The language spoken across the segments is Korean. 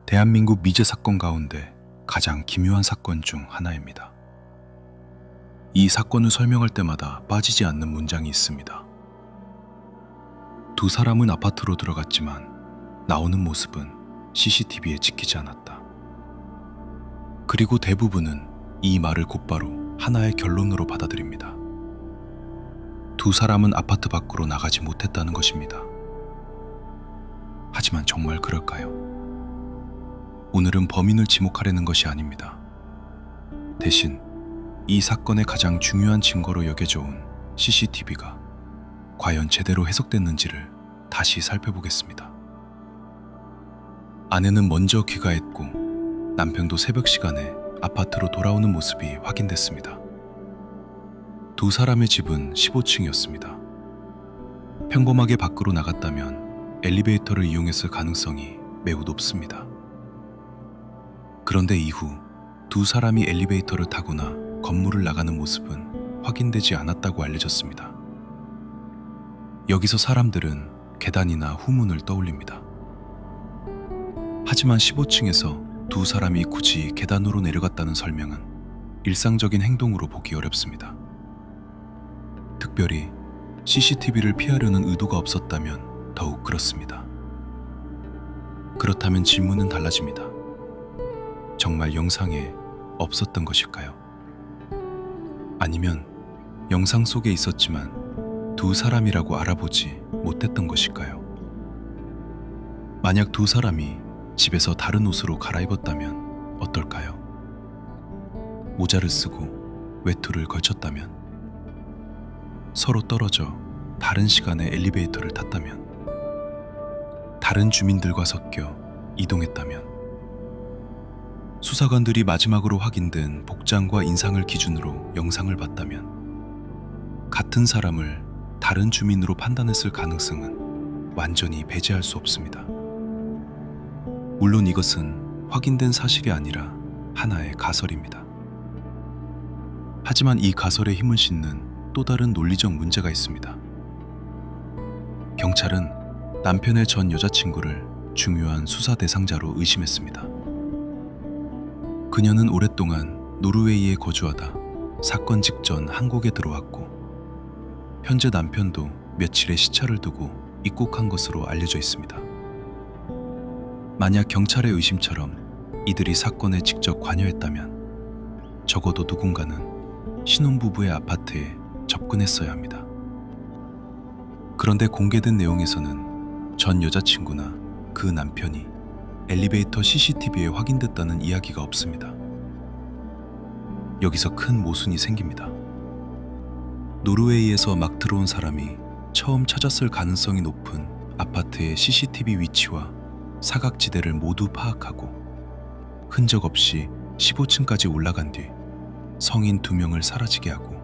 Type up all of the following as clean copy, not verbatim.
대한민국 미제 사건 가운데 가장 기묘한 사건 중 하나입니다. 이 사건을 설명할 때마다 빠지지 않는 문장이 있습니다. 두 사람은 아파트로 들어갔지만 나오는 모습은 CCTV에 찍히지 않았다. 그리고 대부분은 이 말을 곧바로 하나의 결론으로 받아들입니다. 두 사람은 아파트 밖으로 나가지 못했다는 것입니다. 하지만 정말 그럴까요? 오늘은 범인을 지목하려는 것이 아닙니다. 대신 이 사건의 가장 중요한 증거로 여겨져 온 CCTV가 과연 제대로 해석됐는지를 다시 살펴보겠습니다. 아내는 먼저 귀가했고 남편도 새벽 시간에 아파트로 돌아오는 모습이 확인됐습니다. 두 사람의 집은 15층이었습니다. 평범하게 밖으로 나갔다면 엘리베이터를 이용했을 가능성이 매우 높습니다. 그런데 이후 두 사람이 엘리베이터를 타거나 건물을 나가는 모습은 확인되지 않았다고 알려졌습니다. 여기서 사람들은 계단이나 후문을 떠올립니다. 하지만 15층에서 두 사람이 굳이 계단으로 내려갔다는 설명은 일상적인 행동으로 보기 어렵습니다. 특별히 CCTV를 피하려는 의도가 없었다면 더욱 그렇습니다. 그렇다면 질문은 달라집니다. 정말 영상에 없었던 것일까요? 아니면 영상 속에 있었지만 두 사람이라고 알아보지 못했던 것일까요? 만약 두 사람이 집에서 다른 옷으로 갈아입었다면 어떨까요? 모자를 쓰고 외투를 걸쳤다면, 서로 떨어져 다른 시간에 엘리베이터를 탔다면, 다른 주민들과 섞여 이동했다면, 수사관들이 마지막으로 확인된 복장과 인상을 기준으로 영상을 봤다면 같은 사람을 다른 주민으로 판단했을 가능성은 완전히 배제할 수 없습니다. 물론 이것은 확인된 사실이 아니라 하나의 가설입니다. 하지만 이 가설에 힘을 싣는 또 다른 논리적 문제가 있습니다. 경찰은 남편의 전 여자친구를 중요한 수사 대상자로 의심했습니다. 그녀는 오랫동안 노르웨이에 거주하다 사건 직전 한국에 들어왔고, 현재 남편도 며칠의 시차를 두고 입국한 것으로 알려져 있습니다. 만약 경찰의 의심처럼 이들이 사건에 직접 관여했다면 적어도 누군가는 신혼부부의 아파트에 접근했어야 합니다. 그런데 공개된 내용에서는 전 여자친구나 그 남편이 엘리베이터 CCTV에 확인됐다는 이야기가 없습니다. 여기서 큰 모순이 생깁니다. 노르웨이에서 막 들어온 사람이 처음 찾았을 가능성이 높은 아파트의 CCTV 위치와 사각지대를 모두 파악하고 흔적 없이 15층까지 올라간 뒤 성인 2명을 사라지게 하고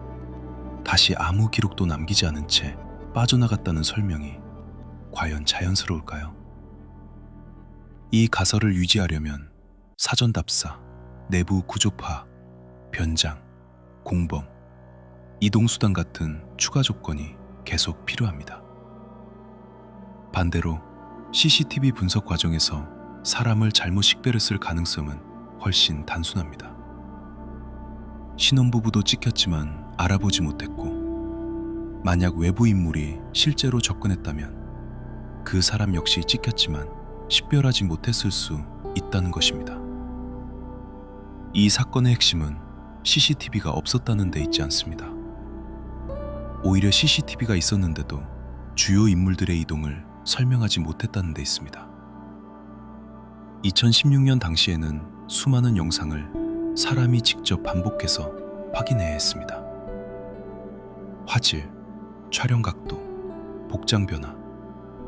다시 아무 기록도 남기지 않은 채 빠져나갔다는 설명이 과연 자연스러울까요? 이 가설을 유지하려면 사전 답사, 내부 구조 파악, 변장, 공범, 이동수단 같은 추가 조건이 계속 필요합니다. 반대로 CCTV 분석 과정에서 사람을 잘못 식별했을 가능성은 훨씬 단순합니다. 신혼부부도 찍혔지만 알아보지 못했고, 만약 외부 인물이 실제로 접근했다면 그 사람 역시 찍혔지만 식별하지 못했을 수 있다는 것입니다. 이 사건의 핵심은 CCTV가 없었다는 데 있지 않습니다. 오히려 CCTV가 있었는데도 주요 인물들의 이동을 설명하지 못했다는 데 있습니다. 2016년 당시에는 수많은 영상을 사람이 직접 반복해서 확인해야 했습니다. 화질, 촬영 각도, 복장 변화,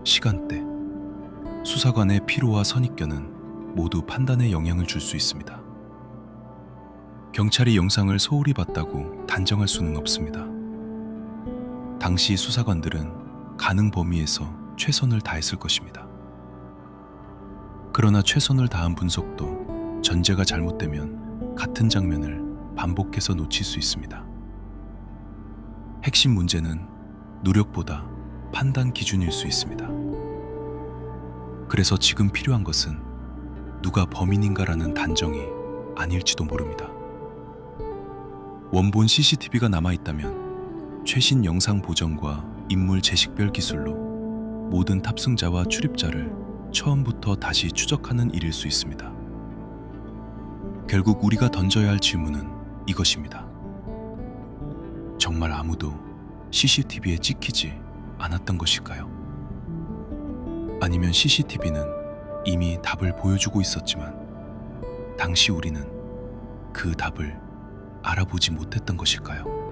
시간대, 수사관의 피로와 선입견은 모두 판단에 영향을 줄 수 있습니다. 경찰이 영상을 소홀히 봤다고 단정할 수는 없습니다. 당시 수사관들은 가능 범위에서 최선을 다했을 것입니다. 그러나 최선을 다한 분석도 전제가 잘못되면 같은 장면을 반복해서 놓칠 수 있습니다. 핵심 문제는 노력보다 판단 기준일 수 있습니다. 그래서 지금 필요한 것은 누가 범인인가라는 단정이 아닐지도 모릅니다. 원본 CCTV가 남아있다면 최신 영상 보정과 인물 재식별 기술로 모든 탑승자와 출입자를 처음부터 다시 추적하는 일일 수 있습니다. 결국 우리가 던져야 할 질문은 이것입니다. 정말 아무도 CCTV에 찍히지 않았던 것일까요? 아니면 CCTV는 이미 답을 보여주고 있었지만 당시 우리는 그 답을 알아보지 못했던 것일까요?